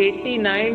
89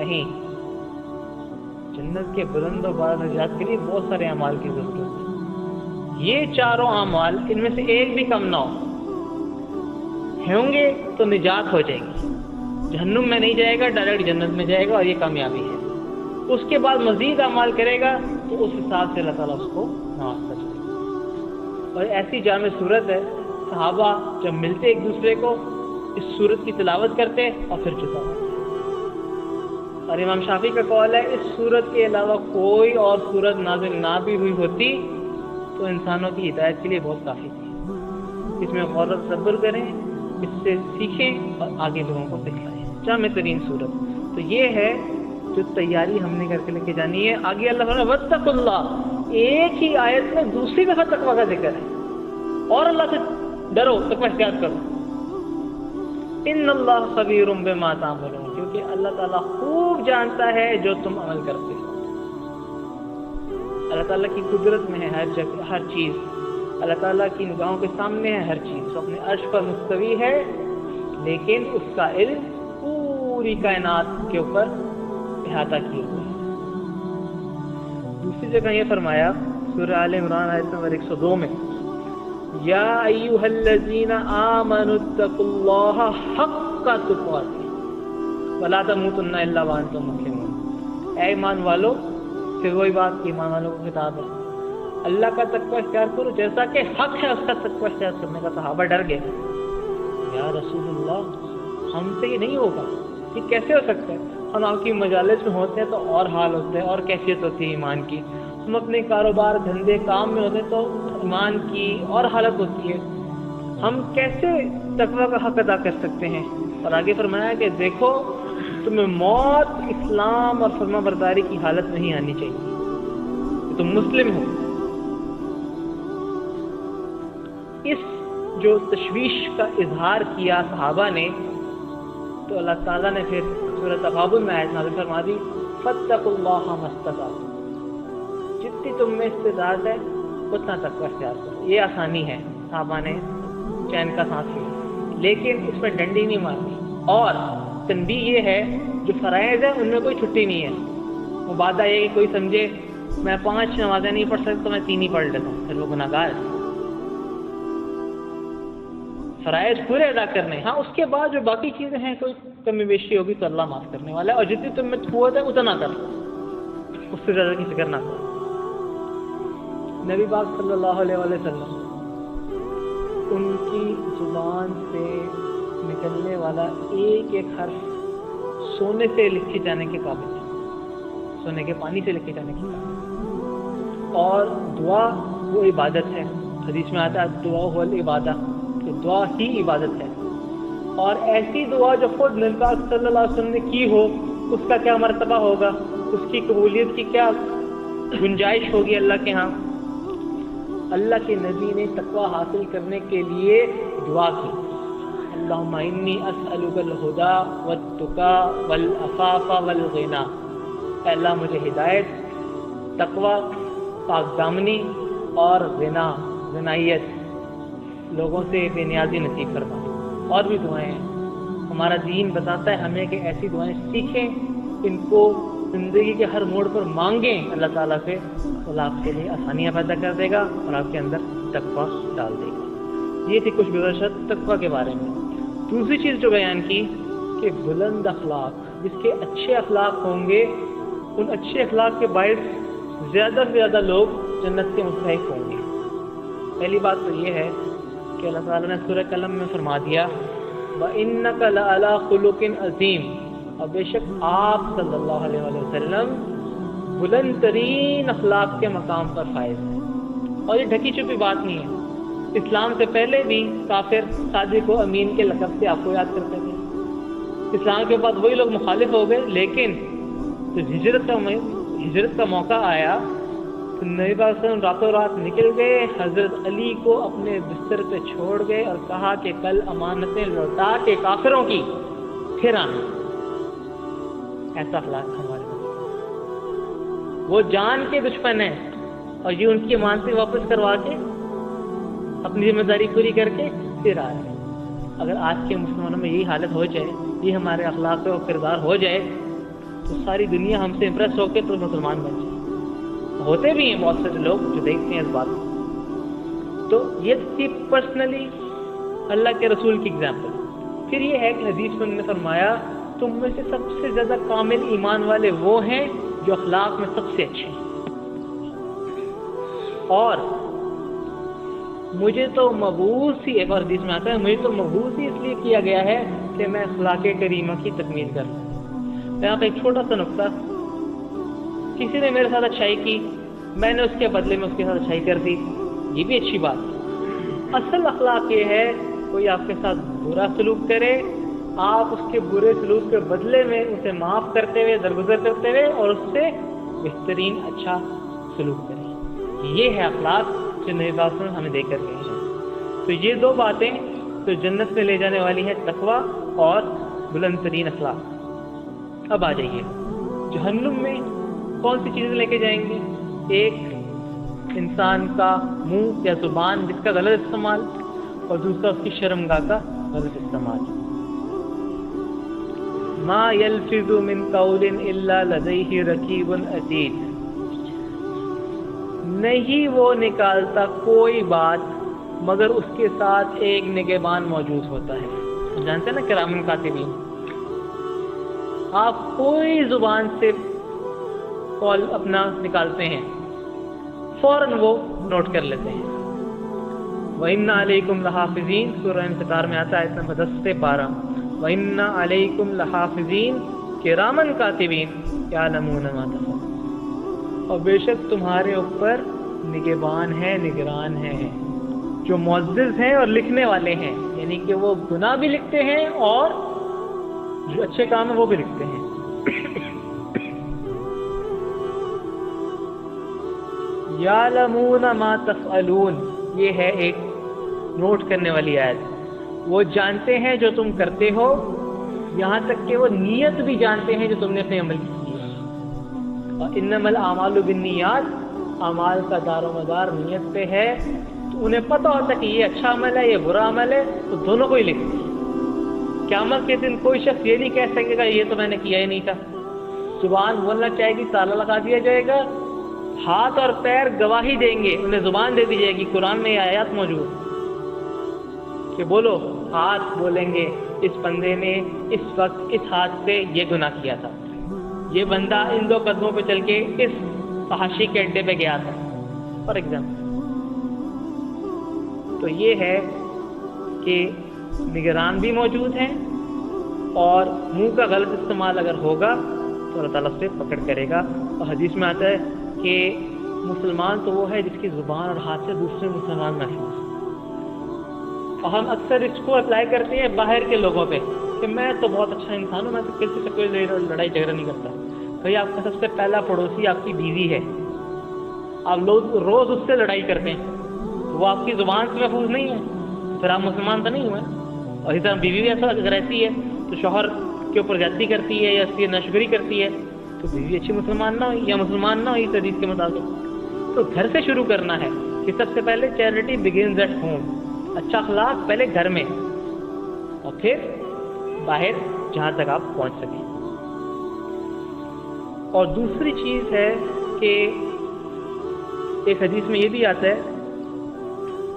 نہیں، جنت کے بلند و بالا درجات کے لیے بہت سارے اعمال کی ضرورت ہے. یہ چاروں اعمال ان میں سے ایک بھی کم نہ ہوں گے تو نجات ہو جائے گی، جہنم میں نہیں جائے گا، ڈائریکٹ جنت میں جائے گا، اور یہ کامیابی ہے. اس کے بعد مزید اعمال کرے گا تو اس حساب سے اللہ تعالیٰ اس کو معاف کر دے گا. اور ایسی جامع صورت ہے، صحابہ جب ملتے ایک دوسرے کو اس صورت کی تلاوت کرتے اور پھر جدا ہوتے. اور امام شافعی کا قول ہے اس صورت کے علاوہ کوئی اور صورت نازل نہ بھی ہوئی ہوتی تو انسانوں کی ہدایت کے لیے بہت کافی تھی. اس میں غور و تدبر کریں، اس سے سیکھیں اور آگے لوگوں کو دکھائیں. جامع ترین صورت تو یہ ہے جو تیاری ہم نے کر کے لے کے جانی ہے. آگے اللہ تعالیٰ واتقوا اللہ، ایک ہی آیت میں دوسری دفعہ تقویٰ کا ذکر ہے، اور اللہ سے ڈرو، تقویٰ اختیار کرو. ان اللہ خبیر بما تعملون، کیونکہ اللہ تعالیٰ خوب جانتا ہے جو تم عمل کرتے ہو. اللہ تعالیٰ کی قدرت میں ہے ہر جگہ ہر چیز، اللہ تعالیٰ کی نگاہوں کے سامنے ہے ہر چیز. اپنے عرش پر مستوی ہے، لیکن اس کا علم پوری کائنات کے اوپر احاطہ کیے ہوئے ہے. دوسری جگہ یہ فرمایا سورہ آل عمران آیت نمبر 102 میں، یا ایھا الذین آمنوا اتقوا اللہ حق تقاته ولا تموتن الا وانتم مسلمون. اے ایمان والو، پھر وہی بات کہ ایمان والوں کو خطاب ہے، اللہ کا تقوی اختیار کرو جیسا کہ حق ہے اس کا تقوی اختیار کرنے کا. صحابہ ڈر گئے، یا رسول اللہ ہم سے یہ نہیں ہوگا، یہ کیسے ہو سکتا ہے؟ ہم آپ کی مجالس میں ہوتے ہیں تو اور حال ہوتے ہیں اور کیفیت ہوتی ہے ایمان کی. ہم اپنے کاروبار دھندے کام میں ہوتے ہیں تو ایمان کی اور حالت ہوتی ہے. ہم کیسے تقوی کا حق ادا کر سکتے ہیں؟ اور آگے فرمایا کہ دیکھو تمہیں موت اسلام اور فرما برداری کی حالت نہیں آنی چاہیے، تم مسلم ہو. اس جو تشویش کا اظہار کیا صحابہ نے تو اللہ تعالیٰ نے پھر سورہ تغابن میں آیت نازل فرما دی، فاتقوا اللہ ما استطعتم، جتنی تم میں استطاعت ہے اتنا تقوی اختیار کرو. یہ آسانی ہے، صحابہ نے چین کا سانس لیا، لیکن اس میں ڈنڈی نہیں مارنی. اور تنبیہ یہ ہے جو فرائض ہے ان میں کوئی چھٹی نہیں ہے. مبادہ یہ کہ کوئی سمجھے میں 5 نمازیں نہیں پڑھ سکتا تو میں 3 ہی پڑھ لیتا ہوں، پھر وہ گناہگار ہے. فرائض پورے ادا کرنے، ہاں اس کے بعد جو باقی چیزیں ہیں کوئی کمی بیشی ہوگی تو اللہ معاف کرنے والا ہے. اور جتنی تم میں قوت ہے اتنا کر، اس سے زیادہ کی فکر نہ کرو. نبی پاک صلی اللہ علیہ وسلم ان کی زبان سے نکلنے والا ایک ایک حرف سونے سے لکھے جانے کے قابل ہے، سونے کے پانی سے لکھے جانے کے قابل. اور دعا وہ عبادت ہے، حدیث میں آتا ہے دعا هو العبادہ، کہ دعا ہی عبادت ہے. اور ایسی دعا جو خود نبی پاک صلی اللہ علیہ وسلم نے کی ہو اس کا کیا مرتبہ ہوگا، اس کی قبولیت کی کیا گنجائش ہوگی اللہ کے ہاں. اللہ کے نبی نے تقوی حاصل کرنے کے لیے دعا کی، اللہم انی اسألک الہدی والتقی والعفاف والغنی. اے اللہ مجھے ہدایت، تقوی، پاک دامنی اور غنائیت، لوگوں سے بے نیازی نصیب فرما. اور بھی دعائیں ہیں، ہمارا دین بتاتا ہے ہمیں کہ ایسی دعائیں سیکھیں، ان کو زندگی کے ہر موڑ پر مانگیں اللہ تعالیٰ سے، اللہ آپ کے لیے آسانیاں پیدا کر دے گا اور آپ کے اندر تقویٰ ڈال دے گا. یہ تھی کچھ گزشت تقویٰ کے بارے میں. دوسری چیز جو بیان کی کہ بلند اخلاق، جس کے اچھے اخلاق ہوں گے ان اچھے اخلاق کے باعث زیادہ سے زیادہ لوگ جنت کے مستحق ہوں گے. پہلی بات تو یہ ہے کہ اللہ تعالیٰ نے سورہ قلم میں فرما دیا وَإِنَّكَ لَعَلَىٰ خُلُقٍ عَظِيمٍ، اور بے شک آپ صلی اللہ علیہ وسلم بلند ترین اخلاق کے مقام پر فائز ہیں. اور یہ ڈھکی چھپی بات نہیں ہے. اسلام سے پہلے بھی کافر صادق و امین کے لقب سے آپ کو یاد کرتے تھے. اسلام کے بعد وہی لوگ مخالف ہو گئے، لیکن جب ہجرت کا موقع آیا تو نبی پاک صلی اللہ علیہ وسلم راتوں رات نکل گئے، حضرت علی کو اپنے بستر پہ چھوڑ گئے اور کہا کہ کل امانتیں لوٹا کے کافروں کی پھر آنا. ایسا اخلاق ہمارے پاس. وہ جان کے دشمن ہیں اور یہ ان کی امانتیں واپس کروا کے اپنی ذمہ داری پوری کر کے پھر آ رہے ہیں. اگر آج کے مسلمانوں میں یہی حالت ہو جائے، یہ ہمارے اخلاق و کردار ہو جائے تو ساری دنیا ہم سے امپریس ہو کے تو مسلمان بن جائے. ہوتے بھی ہیں بہت سارے لوگ جو دیکھتے ہیں اس بات کو. تو یہ تھی پرسنلی اللہ کے رسول کی اگزامپل. پھر یہ ہے کہ حدیث میں نے فرمایا تم میں سے سب سے زیادہ کامل ایمان والے وہ ہیں جو اخلاق میں سب سے اچھے ہیں. اور مجھے تو مبعوث ہی، ایک اور حدیث میں آتا ہے، مجھے تو مبعوث ہی اس لیے کیا گیا ہے کہ میں اخلاق کریمہ کی تکمیل کروں. یہاں پہ ایک چھوٹا سا نقطہ، کسی نے میرے ساتھ اچھائی کی، میں نے اس کے بدلے میں اس کے ساتھ اچھائی کر دی، یہ بھی اچھی بات. اصل اخلاق یہ ہے کوئی آپ کے ساتھ برا سلوک کرے، آپ اس کے برے سلوک کے بدلے میں اسے معاف کرتے ہوئے، درگزر کرتے ہوئے اور اس سے بہترین اچھا سلوک کریں. یہ ہے اخلاق جو نبی پاک نے ہمیں دے کر گئے ہیں. تو یہ دو باتیں تو جنت میں لے جانے والی ہے، تقوی اور بلند ترین اخلاق. اب آ جائیے جہنم میں کون سی چیزیں لے کے جائیں گے. ایک انسان کا منہ یا زبان جس کا غلط استعمال، اور دوسرا اس کی شرمگاہ کا غلط استعمال. ما یلفظ من قول الا لدیہ رقیب عتید، نہیں وہ نکالتا کوئی بات مگر اس کے ساتھ ایک نگہبان موجود ہوتا ہے. جانتے ہیں نا کرامن کاتبین. آپ کوئی زبان سے کال اپنا نکالتے ہیں فوراً وہ نوٹ کر لیتے ہیں. وَإِنَّ عَلَيْكُمْ لَحَافِظِينَ، سورہ انفطار میں آتا ہے آیت نمبر 10 سے 12. وَإِنَّ عَلَيْكُمْ لَحَافِظِينَ كِرَامًا كَاتِبِينَ يَعْلَمُونَ مَا تَفْعَلُونَ، اور بے شک تمہارے اوپر نگہبان ہیں، نگران ہیں، جو معزز ہیں اور لکھنے والے ہیں. یعنی کہ وہ گناہ بھی لکھتے ہیں اور جو اچھے کام ہیں وہ بھی لکھتے ہیں. یعلمون ما تفعلون، یہ ہے ایک نوٹ کرنے والی آیت. وہ جانتے ہیں جو تم کرتے ہو، یہاں تک کہ وہ نیت بھی جانتے ہیں جو تم نے اپنے عمل کی ہے. اور انما الاعمال بالنیات، اعمال کا دار و مدار نیت پہ ہے. تو انہیں پتہ ہوتا کہ یہ اچھا عمل ہے، یہ برا عمل ہے، تو دونوں کو ہی لکھتے ہیں. قیامت کے دن کوئی شخص یہ نہیں کہہ سکے گا یہ تو میں نے کیا ہی نہیں تھا. زبان بولنا چاہے گی، تالا لگا دیا جائے گا. ہاتھ اور پیر گواہی دیں گے، انہیں زبان دے دی جائے گی. قرآن میں یہ آیات موجود کہ بولو، ہاتھ بولیں گے اس بندے نے اس وقت اس ہاتھ سے یہ گناہ کیا تھا، یہ بندہ ان 2 قدموں پہ چل کے اس فحاشی کے اڈے پہ گیا تھا، فار ایگزامپل. تو یہ ہے کہ نگران بھی موجود ہیں، اور منہ کا غلط استعمال اگر ہوگا تو اللہ تعالیٰ سے پکڑ کرے گا. اور حدیث میں آتا ہے کہ مسلمان تو وہ ہے جس کی زبان اور ہاتھ سے دوسرے مسلمان محفوظ. اور ہم اکثر اس کو اپلائی کرتے ہیں باہر کے لوگوں پہ کہ میں تو بہت اچھا انسان ہوں، میں تو کسی سے کوئی لڑائی جھگڑا نہیں کرتا. بھائی آپ کا سب سے پہلا پڑوسی آپ کی بیوی ہے، آپ لوگ روز اس سے لڑائی کرتے ہیں، وہ آپ کی زبان سے محفوظ نہیں ہے، پھر آپ مسلمان تو نہیں ہوئے. اور اسی طرح بیوی بھی ایسا اگر ایسی ہے تو شوہر کے اوپر زیادتی کرتی ہے یا اس کی ناشکری کرتی ہے تو بیوی اچھی مسلمان نہ ہوئی یا مسلمان نہ ہوئی اس حدیث کے مطابق. تو گھر سے شروع کرنا ہے کہ سب سے پہلے چیریٹی بگنز ایٹ ہوم. اچھا اخلاق پہلے گھر میں اور پھر باہر جہاں تک آپ پہنچ سکیں. اور دوسری چیز ہے کہ ایک حدیث میں یہ بھی آتا ہے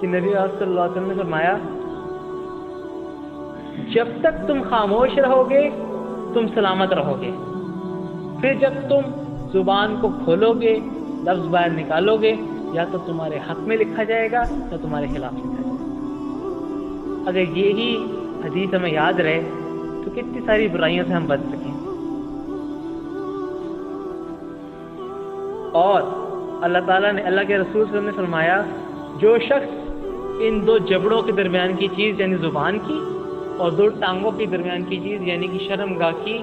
کہ نبی صلی اللہ علیہ وسلم نے فرمایا جب تک تم خاموش رہو گے تم سلامت رہو گے، پھر جب تم زبان کو کھولو گے، لفظ باہر نکالو گے، یا تو تمہارے حق میں لکھا جائے گا یا تمہارے خلاف لکھا جائے گا. اگر یہی حدیث ہمیں یاد رہے تو کتنی ساری برائیوں سے ہم بچ سکیں. اور اللہ تعالیٰ نے، اللہ کے رسول صلی اللہ علیہ وسلم نے فرمایا جو شخص ان 2 جبڑوں کے درمیان کی چیز یعنی زبان کی اور 2 ٹانگوں کے درمیان کی چیز یعنی کہ شرمگاہ کی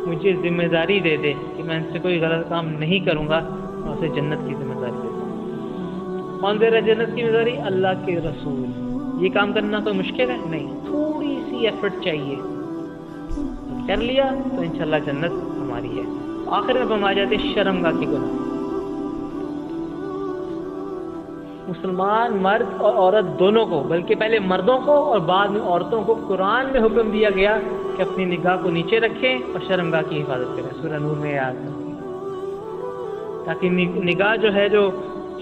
مجھے ذمہ داری دے دے کہ میں ان سے کوئی غلط کام نہیں کروں گا، میں اسے جنت کی ذمہ داری دیتا ہوں. کون دے رہا جنت کی ذمہ داری؟ اللہ کے رسول. یہ کام کرنا کوئی مشکل ہے؟ نہیں، تھوڑی سی ایفرٹ چاہیے. کر لیا تو انشاءاللہ جنت ہماری ہے. آخر میں ہم آ جاتے شرمگاہ کے گناہ. مسلمان مرد اور عورت دونوں کو، بلکہ پہلے مردوں کو اور بعد میں عورتوں کو قرآن میں حکم دیا گیا کہ اپنی نگاہ کو نیچے رکھیں اور شرمگاہ کی حفاظت کریں. سورہ نور میں یاد ہے، تاکہ نگاہ جو ہے، جو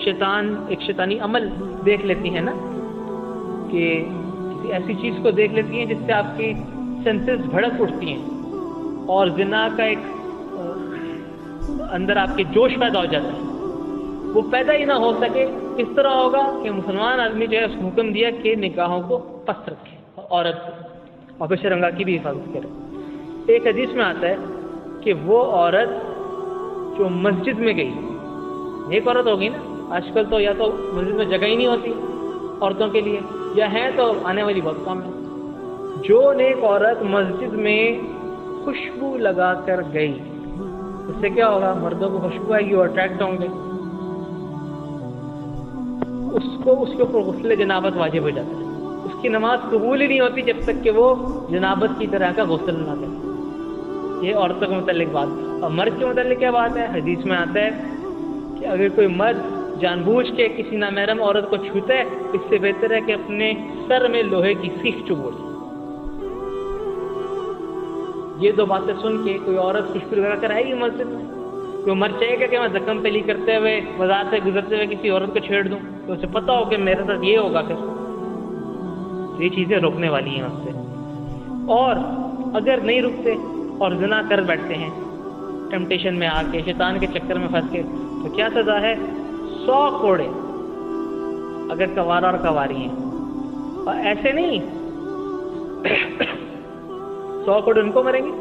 شیطان ایک شیطانی عمل دیکھ لیتی ہے نا، کہ کسی ایسی چیز کو دیکھ لیتی ہیں جس سے آپ کی سینسز بھڑک اٹھتی ہیں اور زنا کا ایک اندر آپ کے جوش پیدا ہو جاتا ہے، وہ پیدا ہی نہ ہو سکے. کس طرح ہوگا کہ مسلمان آدمی جو ہے اس کو حکم دیا کہ نگاہوں کو پست رکھے عورت اور پھر شرمگاہ کی بھی حفاظت کرے. ایک حدیث میں آتا ہے کہ وہ عورت جو مسجد میں گئی، ایک عورت ہوگی نا، آج کل تو یا تو مسجد میں جگہ ہی نہیں ہوتی عورتوں کے لیے، یا ہے تو آنے والی بہت کم ہے. جو نیک عورت مسجد میں خوشبو لگا کر گئی، اس سے کیا ہوگا؟ مردوں کو خوشبو آئے گی اور اٹریکٹ ہوں گے، اس کے اوپر غسل جنابت واجب ہو جاتا ہے. اس کی نماز قبول ہی نہیں ہوتی جب تک کہ وہ جنابت کی طرح کا غسل نہ کرے. یہ عورتوں کے متعلق بات. اور مرد کے متعلق کیا بات ہے؟ حدیث میں آتا ہے کہ اگر کوئی مرد جان بوجھ کے کسی نامحرم عورت کو چھوتا ہے، اس سے بہتر ہے کہ اپنے سر میں لوہے کی سیخ چبو لے. یہ دو باتیں سن کے کوئی عورت خوشبو لگا کر آئے گی مسجد میں؟ کوئی مرد چاہے گا کہ میں زخم پلی کرتے ہوئے بازار سے گزرتے ہوئے کسی عورت کو چھیڑ دوں؟ تو اسے پتہ ہو کہ میرے ساتھ یہ ہوگا. پھر یہ چیزیں روکنے والی ہیں اس سے. اور اگر نہیں رکتے اور زنا کر بیٹھتے ہیں ٹیمپٹیشن میں آ کے، شیطان کے چکر میں پھنس کے، تو کیا سزا ہے؟ 100 کوڑے اگر کوارا اور کواری ہیں. اور ایسے نہیں 100 کوڑے ان کو مریں گے،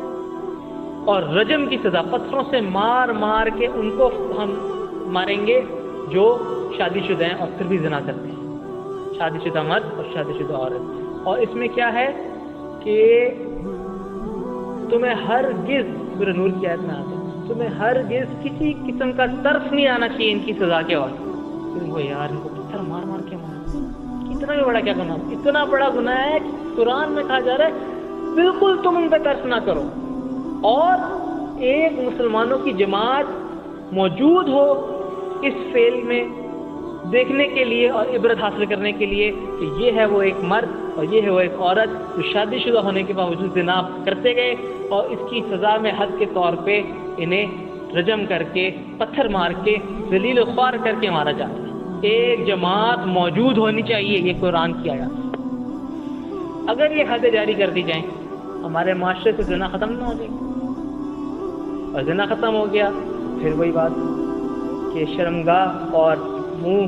اور رجم کی سزا پتھروں سے مار مار کے ان کو ہم ماریں گے جو شادی شدہ ہیں اور پھر بھی زنا کرتے ہیں، شادی شدہ مرد اور شادی شدہ عورت. اور اس میں کیا ہے کہ تمہیں ہرگز، سورہ نور کی آیت میں آتا ہے، تمہیں ہرگز کسی قسم کا ترس نہیں آنا چاہیے ان کی سزا کے وقت. وہ یار ان کو پتھر مار مار کے مارا، اتنا بھی بڑا کیا گناہ؟ اتنا بڑا گناہ ہے کہ قرآن میں کہا جا رہا ہے بالکل تم ان پہ ترس نہ کرو. اور ایک مسلمانوں کی جماعت موجود ہو اس فعل میں دیکھنے کے لیے اور عبرت حاصل کرنے کے لیے کہ یہ ہے وہ ایک مرد اور یہ ہے وہ ایک عورت جو شادی شدہ ہونے کے باوجود زنا کرتے گئے، اور اس کی سزا میں حد کے طور پہ انہیں رجم کر کے، پتھر مار کے، ذلیل و خوار کر کے مارا جاتا ہے. ایک جماعت موجود ہونی چاہیے. یہ قرآن کی آیات. اگر یہ حدیں جاری کر دی جائیں، ہمارے معاشرے سے زنا ختم نہ ہو جائے گی. اور زنا ختم ہو گیا پھر وہی بات کہ شرمگاہ اور منہ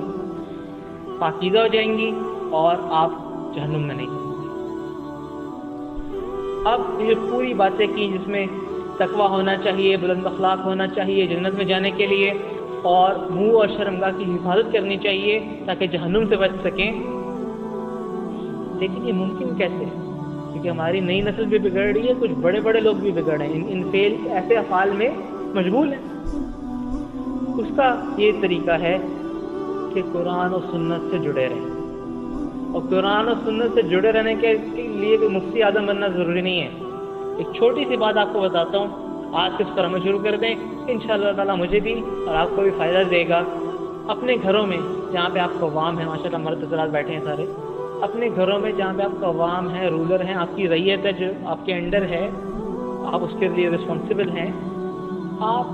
پاکیزہ ہو جائیں گی اور آپ جہنم میں نہیں جائیں گے. اب یہ پوری باتیں کی جس میں تقویٰ ہونا چاہیے، بلند اخلاق ہونا چاہیے جنت میں جانے کے لیے، اور منہ اور شرمگاہ کی حفاظت کرنی چاہیے تاکہ جہنم سے بچ سکیں. لیکن یہ ممکن کیسے ہے؟ کیونکہ ہماری نئی نسل بھی بگڑ رہی ہے، کچھ بڑے بڑے لوگ بھی بگڑ رہے ہیں، ان فعل ایسے افعال میں مشغول ہیں. اس کا یہ طریقہ ہے کہ قرآن و سنت سے جڑے رہیں. اور قرآن و سنت سے جڑے رہنے کے لیے کوئی مفتی اعظم بننا ضروری نہیں ہے. ایک چھوٹی سی بات آپ کو بتاتا ہوں، آج سے اس پر عمل شروع کر دیں، انشاءاللہ تعالیٰ مجھے بھی اور آپ کو بھی فائدہ دے گا. اپنے گھروں میں جہاں پہ آپ کو عوام ہے، ماشاءاللہ مرد حضرات بیٹھے ہیں سارے، اپنے گھروں میں جہاں پہ آپ کا عوام ہے، رولر ہیں، آپ کی رعیت ہے جو آپ کے انڈر ہے، آپ اس کے لیے رسپانسبل ہیں، آپ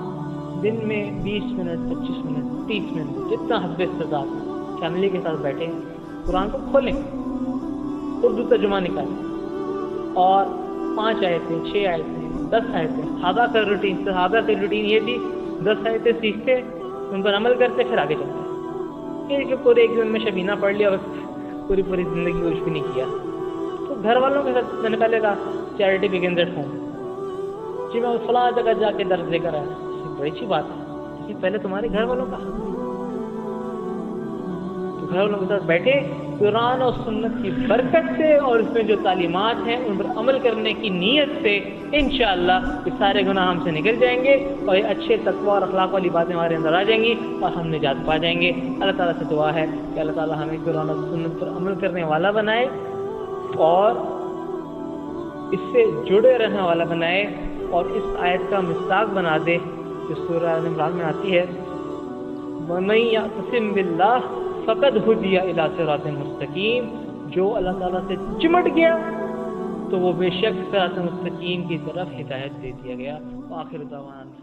دن میں 20 منٹ 25 منٹ 30 منٹ جتنا حسب استطاعت فیملی کے ساتھ بیٹھیں، قرآن کو کھولیں، اردو ترجمہ نکالیں، اور 5 آیتیں 6 آیتیں 10 آیتیں، صحابہ کا روٹین یہ تھی، 10 آیتیں سیکھتے، ان پر عمل کرتے، پھر آگے چلتے. یہ کہ پورے ایک دن میں شبینہ پڑھ لیا اور پوری زندگی کچھ بھی نہیں کیا. تو گھر والوں کے ساتھ میں نے پہلے کہا چیریٹی بگنز ایٹ ہوم. جی میں فلاں جگہ جا کے درس دے کر آیا، بڑی اچھی بات ہے، لیکن پہلے تمہارے گھر والوں کا، تو گھر والوں کے ساتھ بیٹھے قرآن اور سنت کی برکت سے اور اس میں جو تعلیمات ہیں ان پر عمل کرنے کی نیت سے انشاءاللہ یہ سارے گناہ ہم سے نکل جائیں گے اور یہ اچھے تقوی اور اخلاق والی باتیں ہمارے اندر آ جائیں گی اور ہم نجات پا جائیں گے. اللہ تعالیٰ سے دعا ہے کہ اللہ تعالیٰ ہمیں قرآن اور سنت پر عمل کرنے والا بنائے اور اس سے جڑے رہنے والا بنائے اور اس آیت کا مصداق بنا دے جو سورہ آل عمران میں آتی ہے، وَمَن يَعْتَصِم بِاللَّهِ فقد ہدی الی صراط مستقیم، جو اللہ تعالیٰ سے چمٹ گیا تو وہ بے شک صراط مستقیم کی طرف ہدایت دے دیا گیا۔ وآخر دعوانا